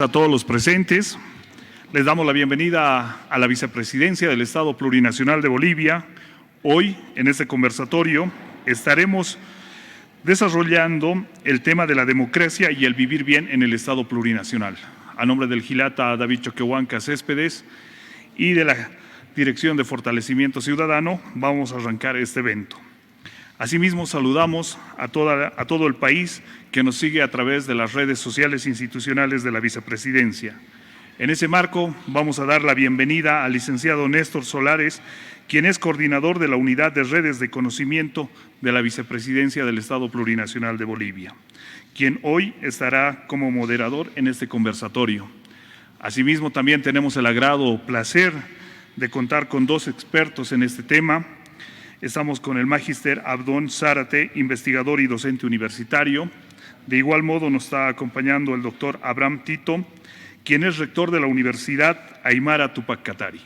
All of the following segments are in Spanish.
A todos los presentes, les damos la bienvenida a la Vicepresidencia del Estado Plurinacional de Bolivia. Hoy, en este conversatorio, estaremos desarrollando el tema de la democracia y el vivir bien en el Estado Plurinacional. A nombre del Gilata David Choquehuanca Céspedes y de la Dirección de Fortalecimiento Ciudadano, vamos a arrancar este evento. Asimismo, saludamos a todo el país que nos sigue a través de las redes sociales institucionales de la Vicepresidencia. En ese marco, vamos a dar la bienvenida al licenciado Néstor Solares, quien es coordinador de la Unidad de Redes de Conocimiento de la Vicepresidencia del Estado Plurinacional de Bolivia, quien hoy estará como moderador en este conversatorio. Asimismo, también tenemos el agrado placer de contar con dos expertos en este tema. Estamos con el magíster Abdón Zárate, investigador y docente universitario. De igual modo nos está acompañando el doctor Abraham Tito, quien es rector de la Universidad Aymara Tupac Katari.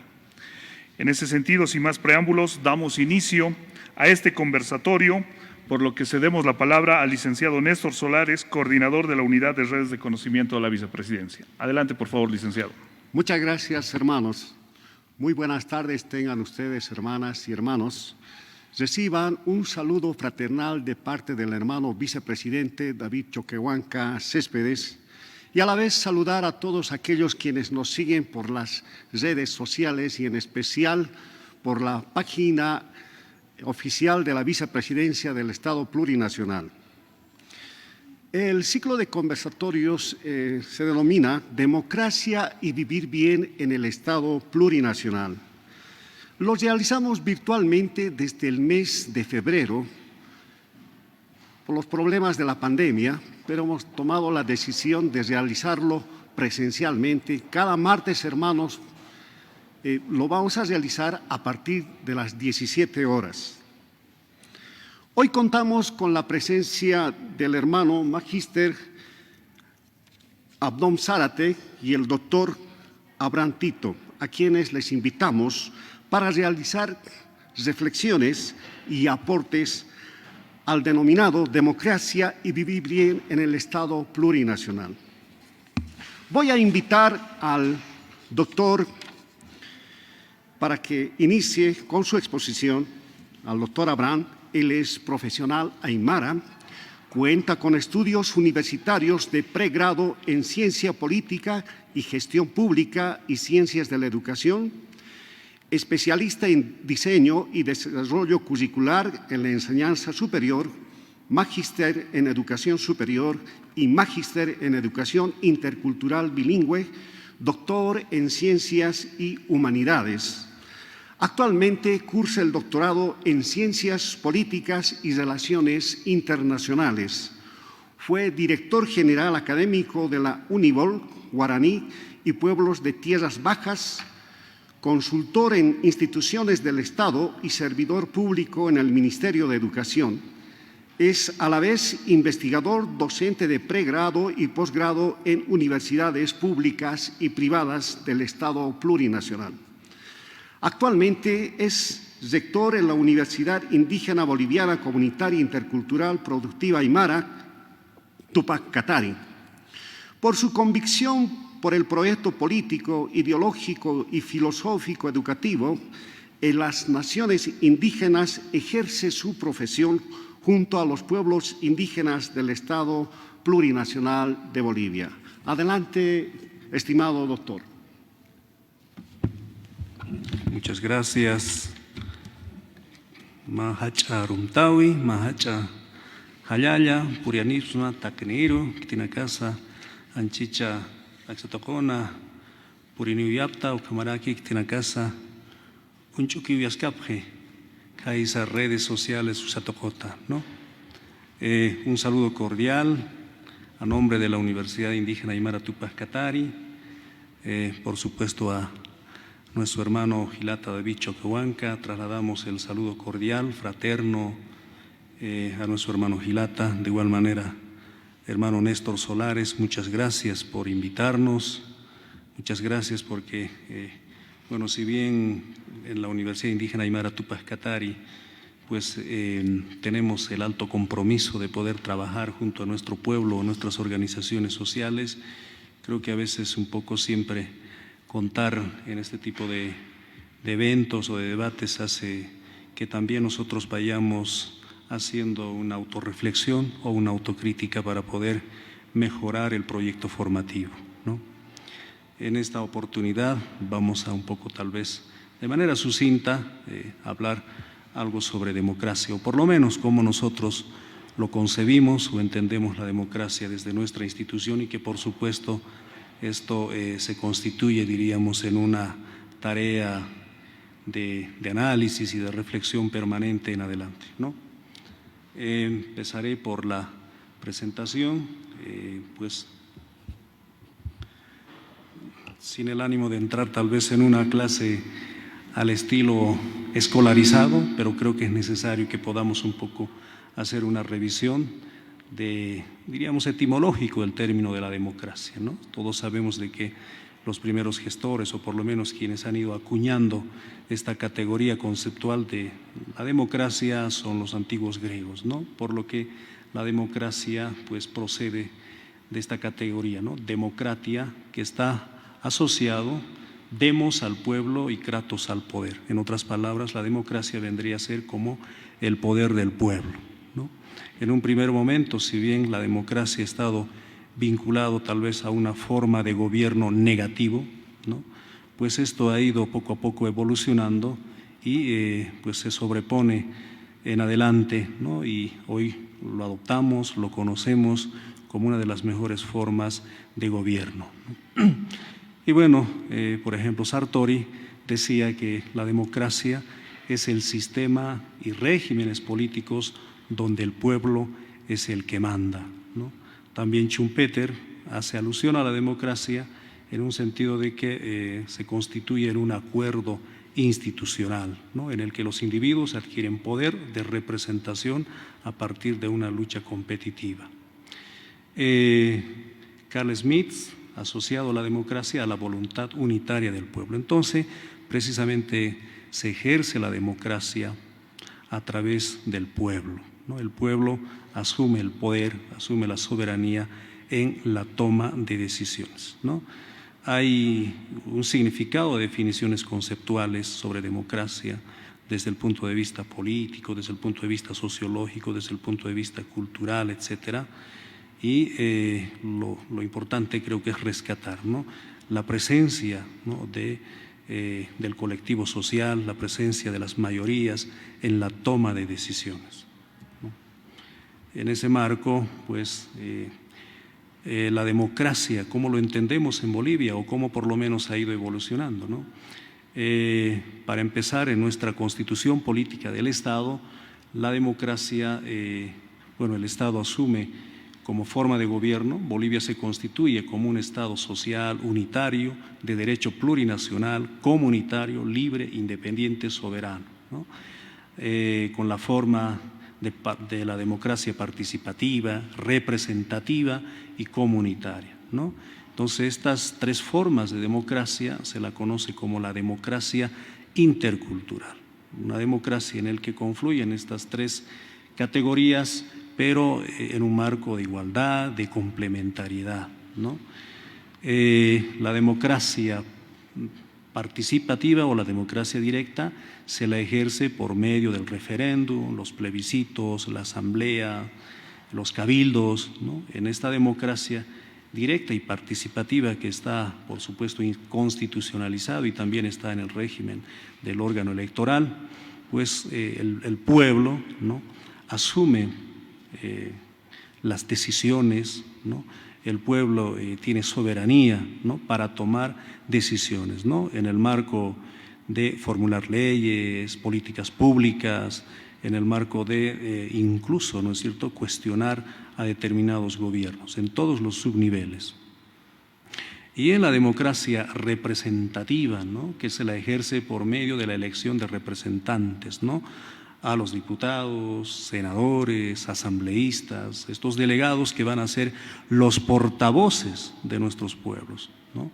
En ese sentido, sin más preámbulos, damos inicio a este conversatorio, por lo que cedemos la palabra al licenciado Néstor Solares, coordinador de la Unidad de Redes de Conocimiento de la Vicepresidencia. Adelante, por favor, licenciado. Muchas gracias, hermanos. Muy buenas tardes tengan ustedes, hermanas y hermanos. Reciban un saludo fraternal de parte del hermano vicepresidente David Choquehuanca Céspedes y a la vez saludar a todos aquellos quienes nos siguen por las redes sociales y en especial por la página oficial de la Vicepresidencia del Estado Plurinacional. El ciclo de conversatorios se denomina Democracia y vivir bien en el Estado Plurinacional. Los realizamos virtualmente desde el mes de febrero por los problemas de la pandemia, pero hemos tomado la decisión de realizarlo presencialmente. Cada martes, hermanos, lo vamos a realizar a partir de las 17 horas. Hoy contamos con la presencia del hermano magíster Abdón Zárate y el doctor Abraham Tito, a quienes les invitamos para realizar reflexiones y aportes al denominado democracia y vivir bien en el Estado Plurinacional. Voy a invitar al doctor para que inicie con su exposición, al doctor Abraham. Él es profesional aymara, cuenta con estudios universitarios de pregrado en Ciencia Política y Gestión Pública y Ciencias de la Educación, especialista en diseño y desarrollo curricular en la enseñanza superior, magíster en educación superior y magíster en educación intercultural bilingüe, doctor en ciencias y humanidades. Actualmente cursa el doctorado en ciencias políticas y relaciones internacionales. Fue director general académico de la Unibol, Guaraní y Pueblos de Tierras Bajas, consultor en instituciones del Estado y servidor público en el Ministerio de Educación. Es a la vez investigador docente de pregrado y posgrado en universidades públicas y privadas del Estado Plurinacional. Actualmente es rector en la Universidad Indígena Boliviana Comunitaria Intercultural Productiva Aymara Tupac Katari. Por su convicción por el proyecto político, ideológico y filosófico educativo, en las naciones indígenas ejerce su profesión junto a los pueblos indígenas del Estado Plurinacional de Bolivia. Adelante, estimado doctor. Muchas gracias. Mahacha Rumtawi, Mahacha Hayaya, Purianisma, Takniru, Kitinakasa, Anchicha, Axotocona, Purinuyapta, Ucamaraki, Kitinakasa, Unchuki Viascapje, Kaisa redes sociales Usatocota, ¿no? Un saludo cordial a nombre de la Universidad Indígena Aymara Tupac Katari, por supuesto a nuestro hermano Gilata David Choquehuanca, trasladamos el saludo cordial, fraterno a nuestro hermano Gilata, de igual manera hermano Néstor Solares, muchas gracias por invitarnos, muchas gracias porque, bueno, si bien en la Universidad Indígena Aymara Tupac Katari, pues tenemos el alto compromiso de poder trabajar junto a nuestro pueblo, nuestras organizaciones sociales, Creo que a veces un poco siempre contar en este tipo de eventos o de debates hace que también nosotros vayamos haciendo una autorreflexión o una autocrítica para poder mejorar el proyecto formativo, ¿no? En esta oportunidad vamos a un poco, tal vez de manera sucinta, hablar algo sobre democracia, o por lo menos cómo nosotros lo concebimos o entendemos la democracia desde nuestra institución, y que por supuesto esto se constituye, diríamos, en una tarea de análisis y de reflexión permanente en adelante, ¿no? Empezaré por la presentación, pues sin el ánimo de entrar tal vez en una clase al estilo escolarizado, pero creo que es necesario que podamos un poco hacer una revisión diríamos, etimológico del término de la democracia, ¿no? Todos sabemos de que los primeros gestores, o por lo menos quienes han ido acuñando esta categoría conceptual de la democracia, son los antiguos griegos, ¿no? Por lo que la democracia pues procede de esta categoría, ¿no? Democratia, que está asociado demos al pueblo y kratos al poder. En otras palabras, la democracia vendría a ser como el poder del pueblo, ¿no? En un primer momento, si bien la democracia ha estado vinculado tal vez a una forma de gobierno negativo, ¿no? Pues esto ha ido poco a poco evolucionando y pues se sobrepone en adelante, ¿no? Y hoy lo adoptamos, lo conocemos como una de las mejores formas de gobierno. Y bueno, por ejemplo, Sartori decía que la democracia es el sistema y regímenes políticos donde el pueblo es el que manda, ¿no? También Schumpeter hace alusión a la democracia en un sentido de que se constituye en un acuerdo institucional, ¿no? En el que los individuos adquieren poder de representación a partir de una lucha competitiva. Carl Schmitt, asociado a la democracia a la voluntad unitaria del pueblo. Entonces, precisamente se ejerce la democracia a través del pueblo, ¿no? El pueblo asume el poder, asume la soberanía en la toma de decisiones, ¿no? Hay un significado de definiciones conceptuales sobre democracia desde el punto de vista político, desde el punto de vista sociológico, desde el punto de vista cultural, etcétera. Y lo importante creo que es rescatar, ¿no? La presencia, ¿no? del colectivo social, la presencia de las mayorías en la toma de decisiones, ¿no? En ese marco, pues, la democracia, cómo lo entendemos en Bolivia o cómo por lo menos ha ido evolucionando, ¿no? Para empezar, en nuestra constitución política del Estado, la democracia, bueno, el Estado asume como forma de gobierno. Bolivia se constituye como un Estado social, unitario, de derecho plurinacional, comunitario, libre, independiente, soberano, ¿no? Con la forma de la democracia participativa, representativa y comunitaria, ¿no? Entonces, estas tres formas de democracia se la conoce como la democracia intercultural, una democracia en la que confluyen estas tres categorías, pero en un marco de igualdad, de complementariedad, ¿no? La democracia participativa o la democracia directa se la ejerce por medio del referéndum, los plebiscitos, la asamblea, los cabildos, ¿no? En esta democracia directa y participativa que está, por supuesto, constitucionalizado y también está en el régimen del órgano electoral, pues el pueblo, ¿no? Asume las decisiones, ¿no? El pueblo tiene soberanía, ¿no? Para tomar decisiones, ¿no? En el marco de formular leyes, políticas públicas, en el marco de incluso, ¿no es cierto?, cuestionar a determinados gobiernos en todos los subniveles. Y en la democracia representativa, ¿no? Que se la ejerce por medio de la elección de representantes, ¿no? A los diputados, senadores, asambleístas, estos delegados que van a ser los portavoces de nuestros pueblos, ¿no?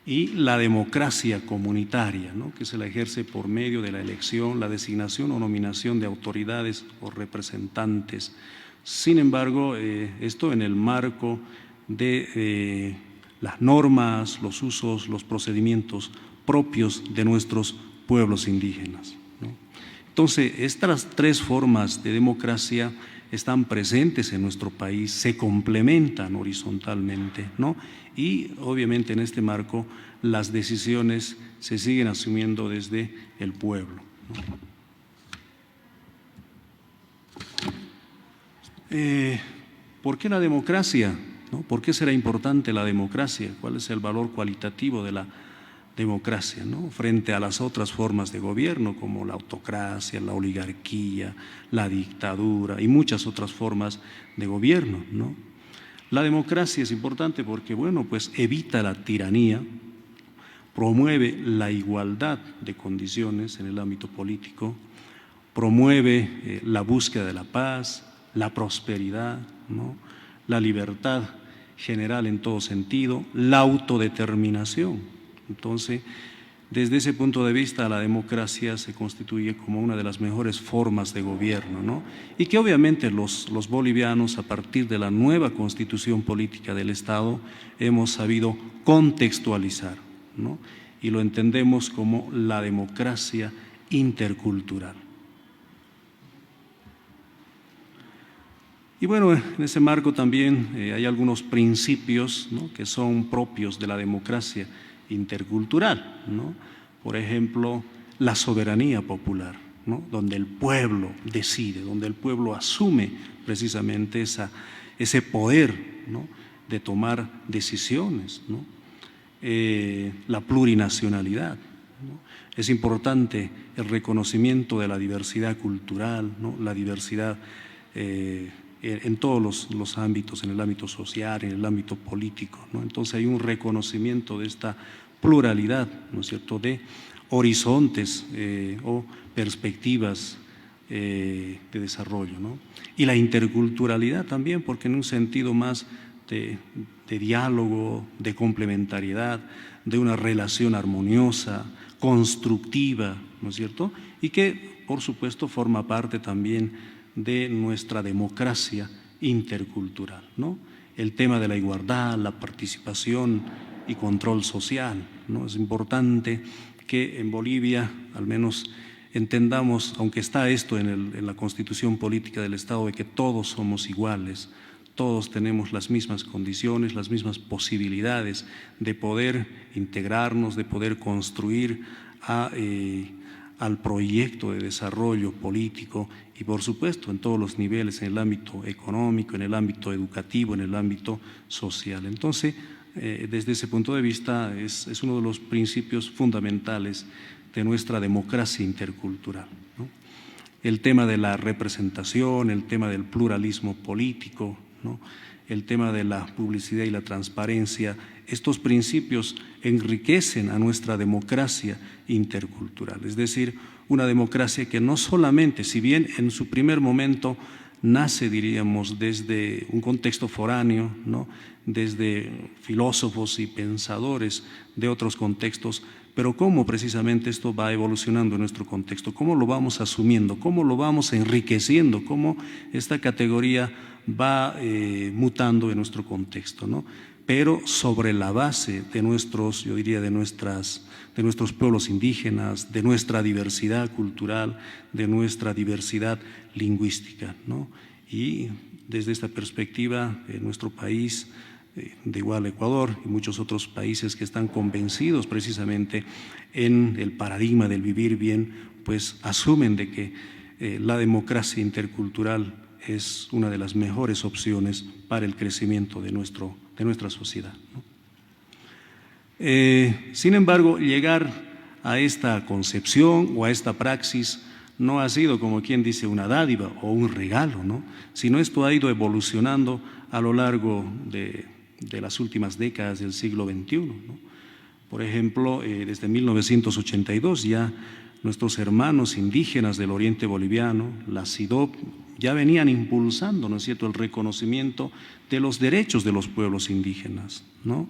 Y la democracia comunitaria, ¿no? Que se la ejerce por medio de la elección, la designación o nominación de autoridades o representantes. Sin embargo, esto en el marco de las normas, los usos, los procedimientos propios de nuestros pueblos indígenas, ¿no? Entonces, estas tres formas de democracia están presentes en nuestro país, se complementan horizontalmente, ¿no? Y obviamente en este marco las decisiones se siguen asumiendo desde el pueblo, ¿no? ¿Por qué la democracia? ¿No? ¿Por qué será importante la democracia? ¿Cuál es el valor cualitativo de la democracia, ¿no? Frente a las otras formas de gobierno como la autocracia, la oligarquía, la dictadura y muchas otras formas de gobierno, ¿no? La democracia es importante porque, bueno, pues evita la tiranía, promueve la igualdad de condiciones en el ámbito político, promueve la búsqueda de la paz, la prosperidad, ¿no? La libertad general en todo sentido, la autodeterminación. Entonces, desde ese punto de vista, la democracia se constituye como una de las mejores formas de gobierno, ¿no? Y que obviamente los bolivianos, a partir de la nueva constitución política del Estado, hemos sabido contextualizar, ¿no? Y lo entendemos como la democracia intercultural. Y bueno, en ese marco también hay algunos principios, ¿no?, que son propios de la democracia intercultural, ¿no? Por ejemplo, la soberanía popular, ¿no?, donde el pueblo decide, donde el pueblo asume precisamente ese poder, ¿no?, de tomar decisiones, ¿no? La plurinacionalidad, ¿no? Es importante el reconocimiento de la diversidad cultural, ¿no?, la diversidad en todos los ámbitos, en el ámbito social, en el ámbito político, ¿no? Entonces hay un reconocimiento de esta pluralidad, ¿no es cierto?, de horizontes o perspectivas de desarrollo, ¿no? Y la interculturalidad también, porque en un sentido más de diálogo, de complementariedad, de una relación armoniosa, constructiva, ¿no es cierto?, y que por supuesto forma parte también de nuestra democracia intercultural, ¿no? El tema de la igualdad, la participación y control social, ¿no? Es importante que en Bolivia al menos entendamos, aunque está esto en la Constitución Política del Estado, de que todos somos iguales, todos tenemos las mismas condiciones, las mismas posibilidades de poder integrarnos, de poder construir al proyecto de desarrollo político y por supuesto en todos los niveles, en el ámbito económico, en el ámbito educativo, en el ámbito social. Entonces, desde ese punto de vista es uno de los principios fundamentales de nuestra democracia intercultural, ¿no? El tema de la representación, el tema del pluralismo político, ¿no?, el tema de la publicidad y la transparencia, estos principios enriquecen a nuestra democracia intercultural, es decir, una democracia que no solamente, si bien en su primer momento nace, diríamos, desde un contexto foráneo, ¿no?, desde filósofos y pensadores de otros contextos, pero cómo precisamente esto va evolucionando en nuestro contexto, cómo lo vamos asumiendo, cómo lo vamos enriqueciendo, cómo esta categoría va mutando en nuestro contexto, ¿no? Pero sobre la base de nuestros, yo diría, de nuestros pueblos indígenas, de nuestra diversidad cultural, de nuestra diversidad lingüística, ¿no? Y desde esta perspectiva, nuestro país, de igual Ecuador y muchos otros países que están convencidos precisamente en el paradigma del vivir bien, pues asumen de que la democracia intercultural es una de las mejores opciones para el crecimiento de nuestra sociedad, ¿no? Sin embargo, llegar a esta concepción o a esta praxis no ha sido, como quien dice, una dádiva o un regalo, ¿no?, sino esto ha ido evolucionando a lo largo de las últimas décadas del siglo XXI, ¿no? Por ejemplo, desde 1982 ya nuestros hermanos indígenas del oriente boliviano, la CIDOB, ya venían impulsando, ¿no es cierto?, el reconocimiento de los derechos de los pueblos indígenas, ¿no?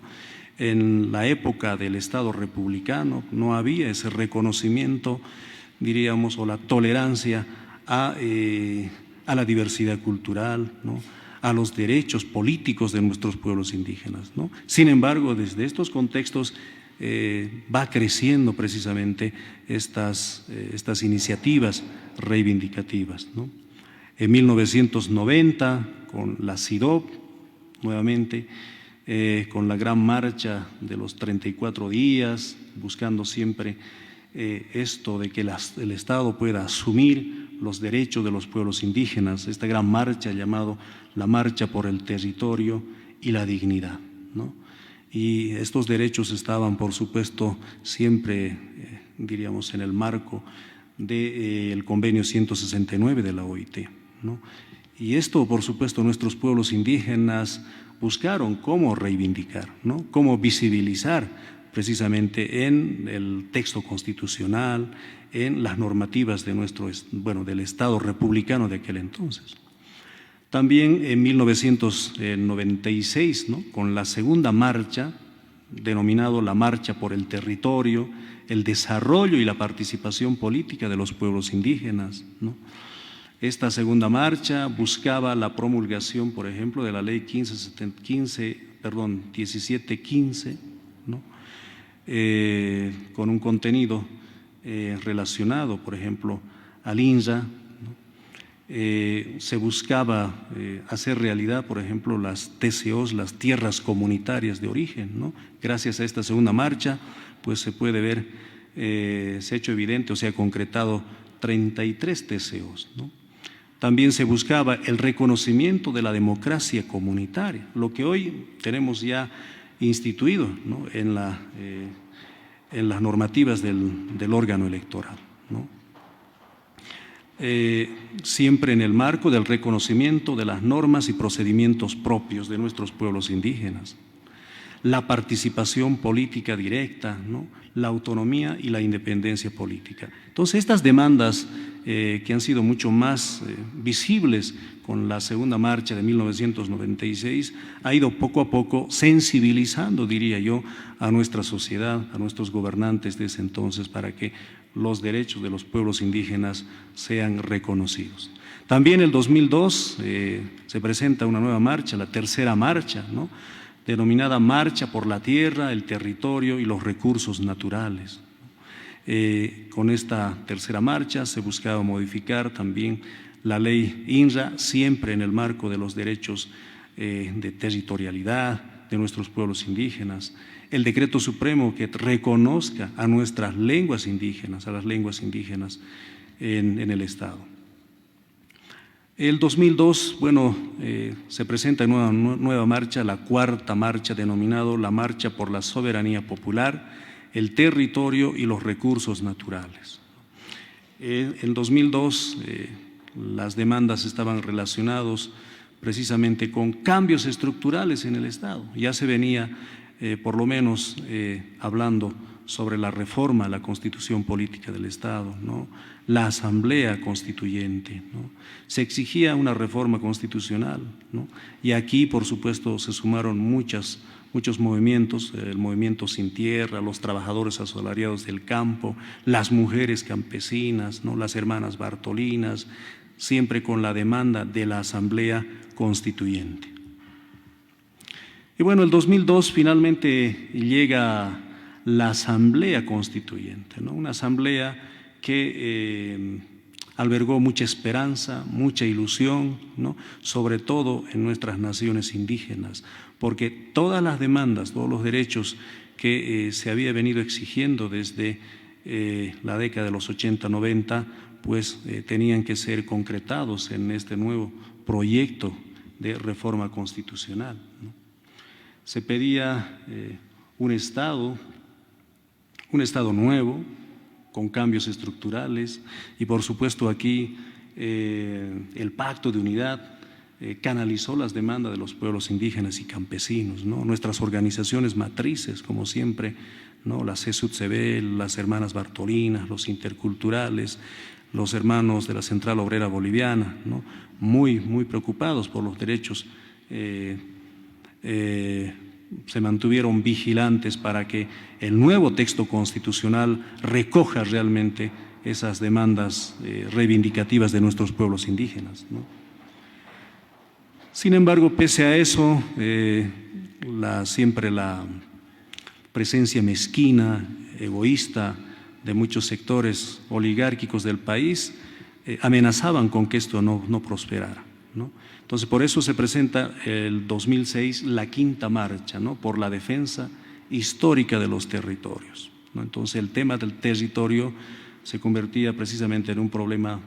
En la época del Estado republicano no había ese reconocimiento, diríamos, o la tolerancia a la diversidad cultural, ¿no?, a los derechos políticos de nuestros pueblos indígenas, ¿no? Sin embargo, desde estos contextos va creciendo precisamente estas iniciativas reivindicativas, ¿no? En 1990, con la CIDOB, nuevamente, con la gran marcha de los 34 días, buscando siempre esto de que el Estado pueda asumir los derechos de los pueblos indígenas, esta gran marcha llamada la Marcha por el Territorio y la Dignidad, ¿no? Y estos derechos estaban, por supuesto, siempre, diríamos, en el marco del Convenio 169 de la OIT, ¿no? Y esto, por supuesto, nuestros pueblos indígenas buscaron cómo reivindicar, ¿no? Cómo visibilizar precisamente en el texto constitucional, en las normativas de del Estado republicano de aquel entonces. También en 1996, ¿no? Con la segunda marcha, denominado la Marcha por el Territorio, el desarrollo y la participación política de los pueblos indígenas, ¿no? Esta segunda marcha buscaba la promulgación, por ejemplo, de la Ley 1715, ¿no? Con un contenido relacionado, por ejemplo, al INRA, ¿no? Se buscaba hacer realidad, por ejemplo, las TCOs, las tierras comunitarias de origen, ¿no? Gracias a esta segunda marcha, pues se puede ver, se ha hecho evidente o se ha concretado 33 TCOs, ¿no? También se buscaba el reconocimiento de la democracia comunitaria, lo que hoy tenemos ya instituido, ¿no? en las normativas del órgano electoral, ¿no? Siempre en el marco del reconocimiento de las normas y procedimientos propios de nuestros pueblos indígenas, la participación política directa, ¿no? La autonomía y la independencia política. Entonces, estas demandas que han sido mucho más visibles con la segunda marcha de 1996, ha ido poco a poco sensibilizando, diría yo, a nuestra sociedad, a nuestros gobernantes de ese entonces, para que los derechos de los pueblos indígenas sean reconocidos. También en el 2002 se presenta una nueva marcha, la tercera marcha, ¿no? Denominada Marcha por la Tierra, el Territorio y los Recursos Naturales. Con esta tercera marcha se buscaba modificar también la ley INRA, siempre en el marco de los derechos de territorialidad de nuestros pueblos indígenas, el decreto supremo que reconozca a nuestras lenguas indígenas, a las lenguas indígenas en el Estado. El 2002, se presenta una nueva marcha, la cuarta marcha, denominado la Marcha por la Soberanía Popular, el Territorio y los Recursos Naturales. En 2002, las demandas estaban relacionadas precisamente con cambios estructurales en el Estado. Ya se venía, por lo menos, hablando sobre la reforma a la Constitución Política del Estado, ¿no? La Asamblea Constituyente, ¿no? Se exigía una reforma constitucional, ¿no? Y aquí, por supuesto, se sumaron muchos movimientos, el movimiento Sin Tierra, los trabajadores asalariados del campo, las mujeres campesinas, ¿no? Las hermanas Bartolinas, siempre con la demanda de la Asamblea Constituyente. Y bueno, el 2002 finalmente llega la Asamblea Constituyente, ¿no? Una asamblea que albergó mucha esperanza, mucha ilusión, ¿no? Sobre todo en nuestras naciones indígenas, porque todas las demandas, todos los derechos que se había venido exigiendo desde la década de los 80-90, pues tenían que ser concretados en este nuevo proyecto de reforma constitucional, ¿no? Se pedía un Estado nuevo, con cambios estructurales, y por supuesto aquí el Pacto de Unidad canalizó las demandas de los pueblos indígenas y campesinos, ¿no? Nuestras organizaciones matrices, como siempre, ¿no? La CSUTCB, las hermanas Bartolinas, los interculturales, los hermanos de la Central Obrera Boliviana, ¿no? Muy preocupados por los derechos, se mantuvieron vigilantes para que el nuevo texto constitucional recoja realmente esas demandas reivindicativas de nuestros pueblos indígenas, ¿no? Sin embargo, pese a eso, siempre la presencia mezquina, egoísta de muchos sectores oligárquicos del país amenazaban con que esto no prosperara, ¿no? Entonces, por eso se presenta el 2006 la quinta marcha, ¿no?, por la defensa histórica de los territorios, ¿no? Entonces, el tema del territorio se convertía precisamente en un problema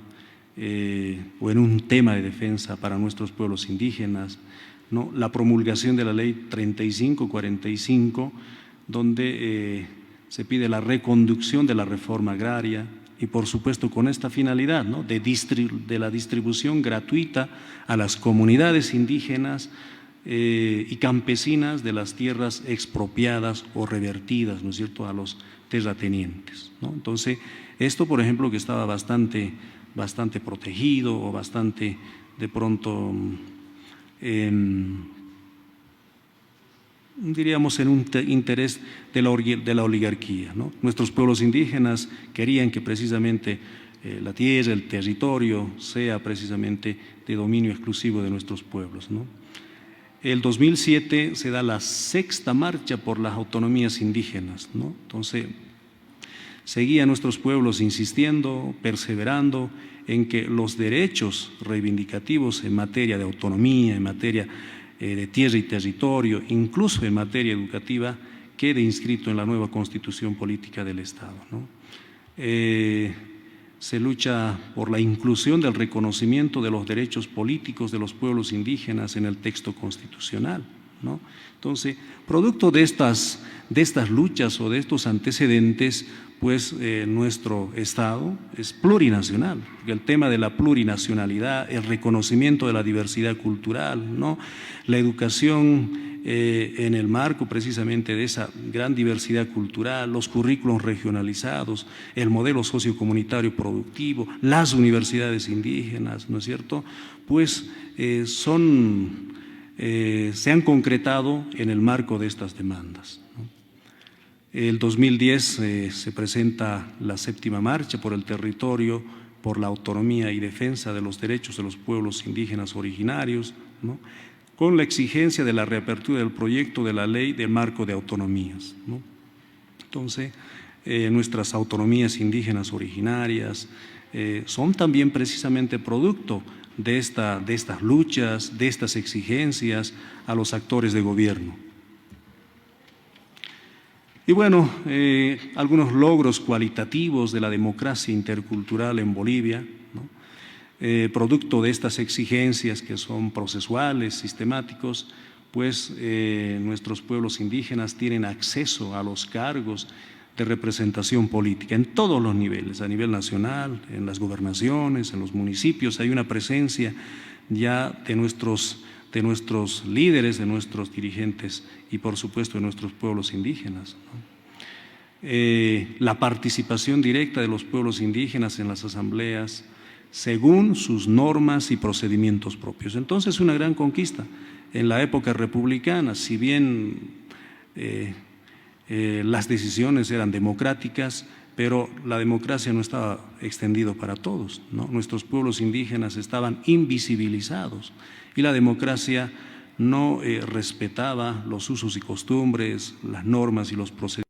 o en un tema de defensa para nuestros pueblos indígenas, ¿no? La promulgación de la ley 3545, donde se pide la reconducción de la reforma agraria y, por supuesto, con esta finalidad, ¿no?, de la distribución gratuita a las comunidades indígenas y campesinas de las tierras expropiadas o revertidas, ¿no es cierto?, a los terratenientes, ¿no? Entonces, esto, por ejemplo, que estaba bastante protegido o bastante, de pronto, diríamos, en un interés de la oligarquía, ¿no? Nuestros pueblos indígenas querían que precisamente la tierra, el territorio, sea precisamente de dominio exclusivo de nuestros pueblos, ¿no? El 2007 se da la sexta marcha por las autonomías indígenas, ¿no? Entonces, seguían nuestros pueblos insistiendo, perseverando en que los derechos reivindicativos en materia de autonomía, en materia de tierra y territorio, incluso en materia educativa, quede inscrito en la nueva Constitución Política del Estado, ¿no? Se lucha por la inclusión del reconocimiento de los derechos políticos de los pueblos indígenas en el texto constitucional, ¿no? Entonces, producto de estas luchas o de estos antecedentes, pues nuestro Estado es plurinacional, porque el tema de la plurinacionalidad, el reconocimiento de la diversidad cultural, ¿no?, la educación en el marco precisamente de esa gran diversidad cultural, los currículos regionalizados, el modelo sociocomunitario productivo, las universidades indígenas, ¿no es cierto?, pues se han concretado en el marco de estas demandas, ¿no? El 2010 se presenta la séptima marcha por el territorio, por la autonomía y defensa de los derechos de los pueblos indígenas originarios, ¿no?, con la exigencia de la reapertura del proyecto de la ley del marco de autonomías, ¿no? Entonces, nuestras autonomías indígenas originarias son también precisamente producto de estas luchas, de estas exigencias a los actores de gobierno. Y bueno, algunos logros cualitativos de la democracia intercultural en Bolivia, ¿no?, producto de estas exigencias que son procesuales, sistemáticos, pues nuestros pueblos indígenas tienen acceso a los cargos de representación política en todos los niveles, a nivel nacional, en las gobernaciones, en los municipios. Hay una presencia ya de nuestros líderes, de nuestros dirigentes y, por supuesto, de nuestros pueblos indígenas, ¿no? La participación directa de los pueblos indígenas en las asambleas según sus normas y procedimientos propios. Entonces, una gran conquista. En la época republicana, si bien las decisiones eran democráticas, pero la democracia no estaba extendida para todos, ¿no? Nuestros pueblos indígenas estaban invisibilizados y la democracia no respetaba los usos y costumbres, las normas y los procedimientos.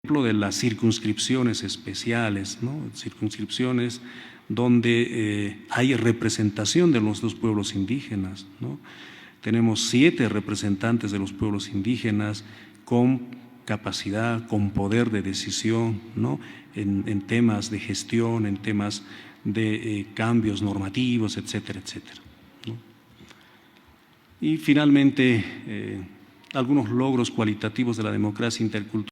De las circunscripciones especiales, ¿no?, circunscripciones donde hay representación de nuestros pueblos indígenas, ¿no? Tenemos 7 representantes de los pueblos indígenas con capacidad, con poder de decisión, ¿no?, en temas de gestión, en temas de cambios normativos, etcétera, etcétera, ¿no? Y finalmente, algunos logros cualitativos de la democracia intercultural.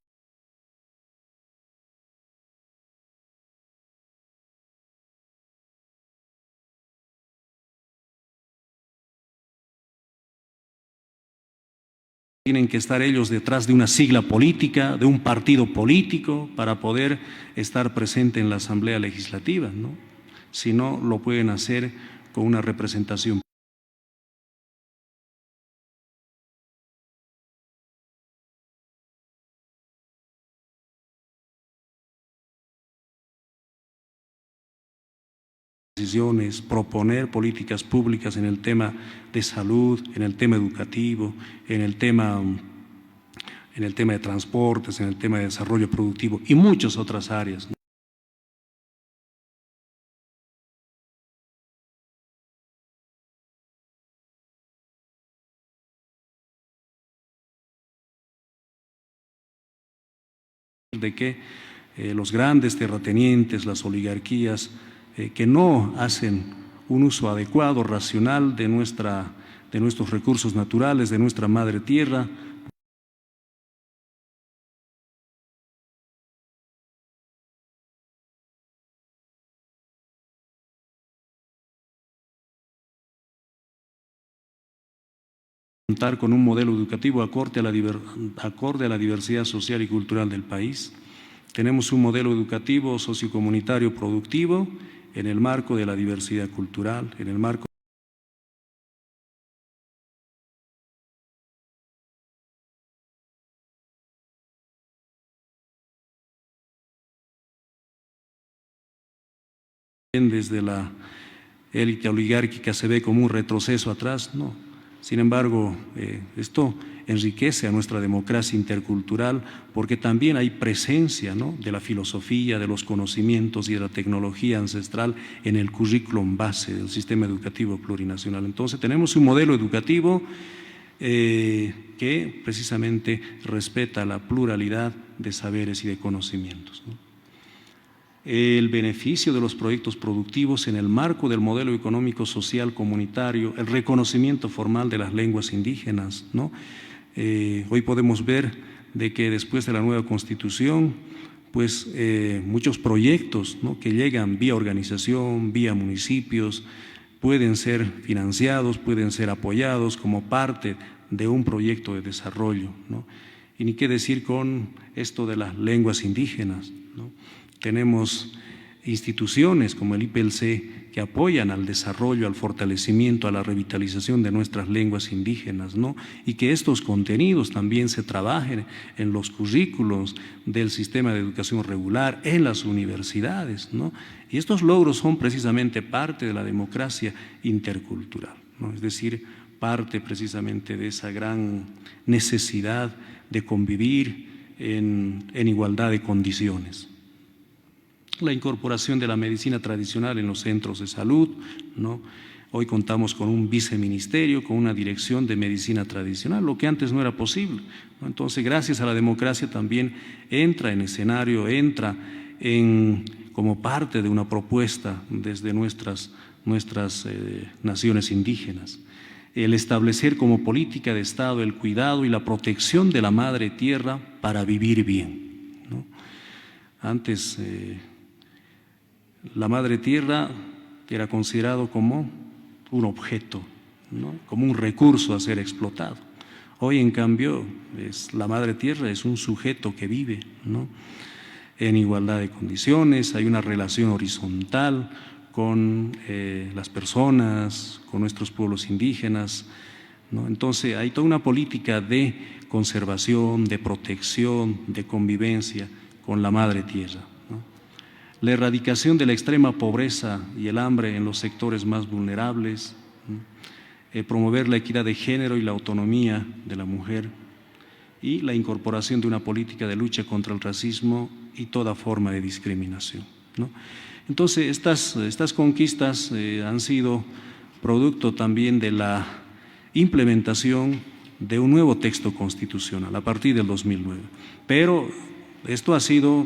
Tienen que estar ellos detrás de una sigla política, de un partido político, para poder estar presente en la Asamblea Legislativa, ¿no? Si no, lo pueden hacer con una representación decisiones, proponer políticas públicas en el tema de salud, en el tema educativo, en el tema de transportes, en el tema de desarrollo productivo y muchas otras áreas, ¿no? De que los grandes terratenientes, las oligarquías, que no hacen un uso adecuado, racional de nuestros recursos naturales, de nuestra madre tierra, contar con un modelo educativo acorde a la diversidad social y cultural del país. Tenemos un modelo educativo sociocomunitario productivo en el marco de la diversidad cultural, en el marco desde la élite oligárquica se ve como un retroceso atrás, no. Sin embargo, esto enriquece a nuestra democracia intercultural porque también hay presencia, ¿no?, de la filosofía, de los conocimientos y de la tecnología ancestral en el currículum base del sistema educativo plurinacional. Entonces tenemos un modelo educativo que precisamente respeta la pluralidad de saberes y de conocimientos, ¿no? El beneficio de los proyectos productivos en el marco del modelo económico social comunitario, el reconocimiento formal de las lenguas indígenas, ¿no? Hoy podemos ver de que después de la nueva Constitución, pues muchos proyectos, ¿no?, que llegan vía organización, vía municipios, pueden ser financiados, pueden ser apoyados como parte de un proyecto de desarrollo, ¿no? Y ni qué decir con esto de las lenguas indígenas, ¿no? Tenemos instituciones como el IPLC que apoyan al desarrollo, al fortalecimiento, a la revitalización de nuestras lenguas indígenas, ¿no? Y que estos contenidos también se trabajen en los currículos del sistema de educación regular, en las universidades, ¿no? Y estos logros son precisamente parte de la democracia intercultural, ¿no? Es decir, parte precisamente de esa gran necesidad de convivir en igualdad de condiciones. La incorporación de la medicina tradicional en los centros de salud, ¿no? Hoy contamos con un viceministerio, con una dirección de medicina tradicional, lo que antes no era posible, ¿no? Entonces, gracias a la democracia también entra en escenario, entra como parte de una propuesta desde nuestras naciones indígenas. El establecer como política de Estado el cuidado y la protección de la madre tierra para vivir bien, ¿no? Antes la madre tierra era considerado como un objeto, ¿no?, como un recurso a ser explotado. Hoy, en cambio, la madre tierra es un sujeto que vive, ¿no?, en igualdad de condiciones, hay una relación horizontal con las personas, con nuestros pueblos indígenas, ¿no? Entonces hay toda una política de conservación, de protección, de convivencia con la madre tierra, ¿no? La erradicación de la extrema pobreza y el hambre en los sectores más vulnerables, ¿no? Promover la equidad de género y la autonomía de la mujer y la incorporación de una política de lucha contra el racismo y toda forma de discriminación, ¿no? Entonces estas conquistas han sido producto también de la implementación de un nuevo texto constitucional a partir del 2009, pero esto ha sido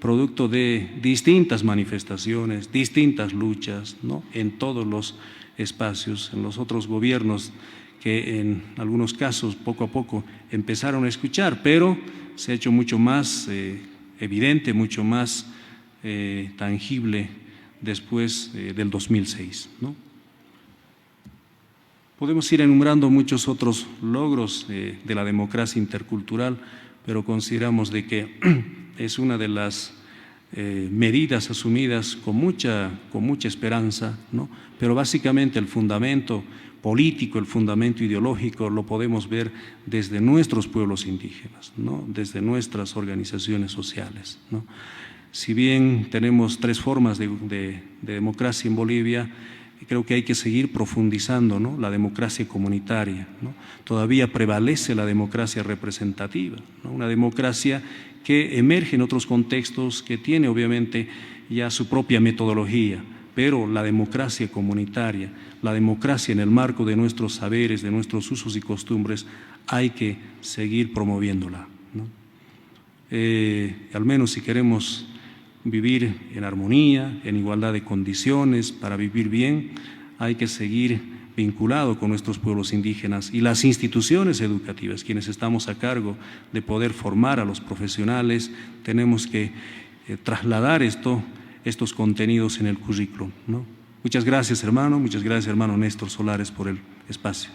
producto de distintas manifestaciones, distintas luchas, ¿no?, en todos los espacios, en los otros gobiernos que en algunos casos poco a poco empezaron a escuchar, pero se ha hecho mucho más evidente, mucho más tangible después del 2006, ¿no? Podemos ir enumerando muchos otros logros de la democracia intercultural, pero consideramos de que es una de las medidas asumidas con mucha esperanza, ¿no? Pero básicamente el fundamento político, el fundamento ideológico lo podemos ver desde nuestros pueblos indígenas, ¿no?, desde nuestras organizaciones sociales, ¿no? Si bien tenemos tres formas de democracia en Bolivia, creo que hay que seguir profundizando, ¿no?, la democracia comunitaria, ¿no? Todavía prevalece la democracia representativa, ¿no?, una democracia que emerge en otros contextos, que tiene obviamente ya su propia metodología, pero la democracia comunitaria, la democracia en el marco de nuestros saberes, de nuestros usos y costumbres, hay que seguir promoviéndola, ¿no? Al menos si queremos vivir en armonía, en igualdad de condiciones, para vivir bien, hay que seguir vinculado con nuestros pueblos indígenas y las instituciones educativas, quienes estamos a cargo de poder formar a los profesionales, tenemos que trasladar estos contenidos en el currículum, ¿no? Muchas gracias, hermano. Muchas gracias, hermano Néstor Solares, por el espacio.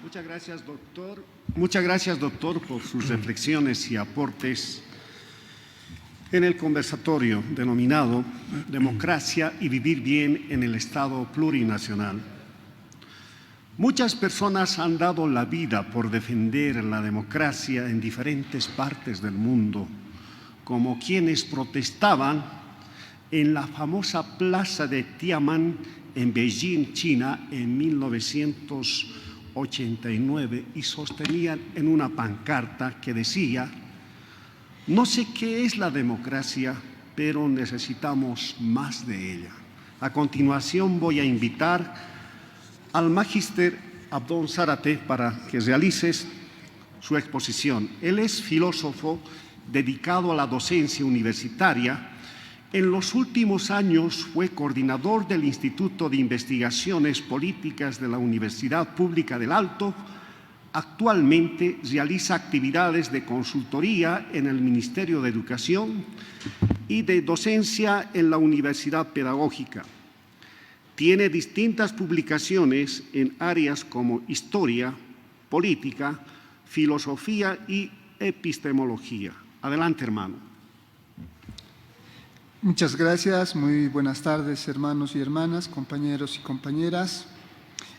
Muchas gracias, doctor. Muchas gracias, doctor, por sus reflexiones y aportes en el conversatorio denominado Democracia y vivir bien en el Estado plurinacional. Muchas personas han dado la vida por defender la democracia en diferentes partes del mundo, como quienes protestaban en la famosa plaza de Tiananmen en Beijing, China, en 1989, y sostenían en una pancarta que decía: no sé qué es la democracia, pero necesitamos más de ella. A continuación voy a invitar al magíster Abdón Zárate para que realice su exposición. Él es filósofo dedicado a la docencia universitaria. En los últimos años fue coordinador del Instituto de Investigaciones Políticas de la Universidad Pública del Alto. Actualmente realiza actividades de consultoría en el Ministerio de Educación y de docencia en la Universidad Pedagógica. Tiene distintas publicaciones en áreas como historia, política, filosofía y epistemología. Adelante, hermano. Muchas gracias. Muy buenas tardes, hermanos y hermanas, compañeros y compañeras.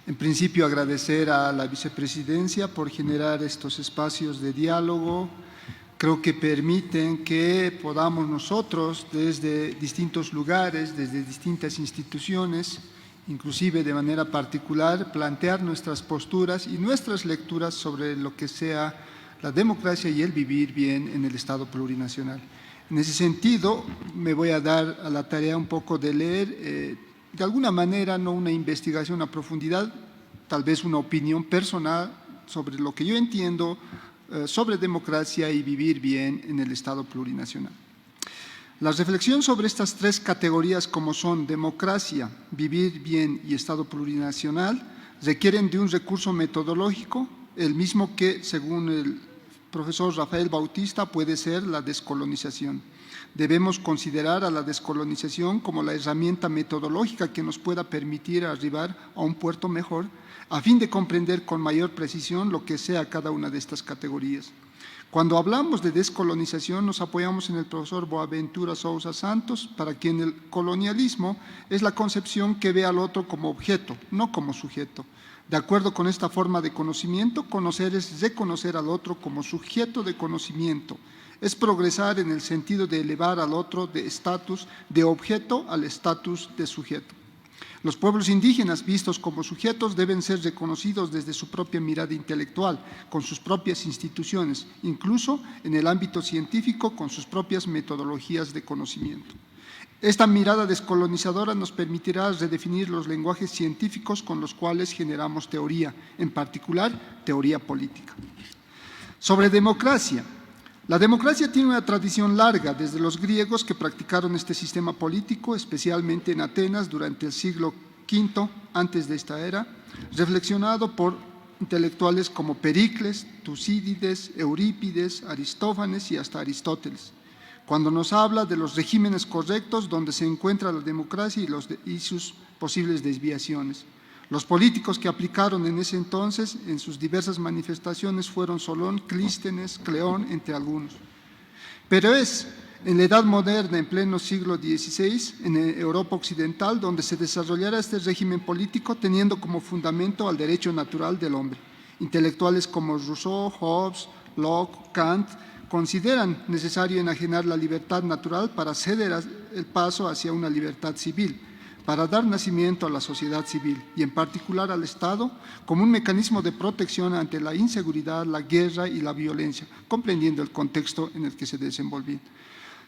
En principio, agradecer a la vicepresidencia por generar estos espacios de diálogo. Creo que permiten que podamos nosotros, desde distintos lugares, desde distintas instituciones, inclusive de manera particular, plantear nuestras posturas y nuestras lecturas sobre lo que sea la democracia y el vivir bien en el Estado plurinacional. En ese sentido, me voy a dar a la tarea un poco de leer, de alguna manera, no una investigación a profundidad, tal vez una opinión personal sobre lo que yo entiendo sobre democracia y vivir bien en el Estado plurinacional. La reflexión sobre estas tres categorías, como son democracia, vivir bien y Estado plurinacional, requieren de un recurso metodológico, el mismo que, según el profesor Rafael Bautista, puede ser la descolonización. Debemos considerar a la descolonización como la herramienta metodológica que nos pueda permitir arribar a un puerto mejor, a fin de comprender con mayor precisión lo que sea cada una de estas categorías. Cuando hablamos de descolonización, nos apoyamos en el profesor Boaventura Sousa Santos, para quien el colonialismo es la concepción que ve al otro como objeto, no como sujeto. De acuerdo con esta forma de conocimiento, conocer es reconocer al otro como sujeto de conocimiento, es progresar en el sentido de elevar al otro de estatus de objeto al estatus de sujeto. Los pueblos indígenas, vistos como sujetos, deben ser reconocidos desde su propia mirada intelectual, con sus propias instituciones, incluso en el ámbito científico, con sus propias metodologías de conocimiento. Esta mirada descolonizadora nos permitirá redefinir los lenguajes científicos con los cuales generamos teoría, en particular teoría política. Sobre democracia. La democracia tiene una tradición larga desde los griegos, que practicaron este sistema político, especialmente en Atenas durante el siglo V antes de esta era, reflexionado por intelectuales como Pericles, Tucídides, Eurípides, Aristófanes y hasta Aristóteles, cuando nos habla de los regímenes correctos donde se encuentra la democracia y sus posibles desviaciones. Los políticos que aplicaron en ese entonces en sus diversas manifestaciones fueron Solón, Clístenes, Cleón, entre algunos. Pero es en la Edad Moderna, en pleno siglo XVI, en Europa Occidental, donde se desarrollará este régimen político teniendo como fundamento al derecho natural del hombre. Intelectuales como Rousseau, Hobbes, Locke, Kant, consideran necesario enajenar la libertad natural para ceder el paso hacia una libertad civil, para dar nacimiento a la sociedad civil y en particular al Estado como un mecanismo de protección ante la inseguridad, la guerra y la violencia, comprendiendo el contexto en el que se desenvolvían.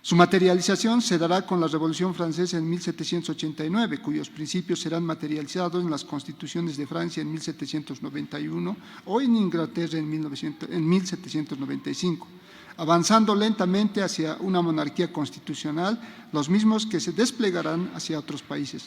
Su materialización se dará con la Revolución Francesa en 1789, cuyos principios serán materializados en las constituciones de Francia en 1791 o en Inglaterra en 1795, avanzando lentamente hacia una monarquía constitucional, los mismos que se desplegarán hacia otros países.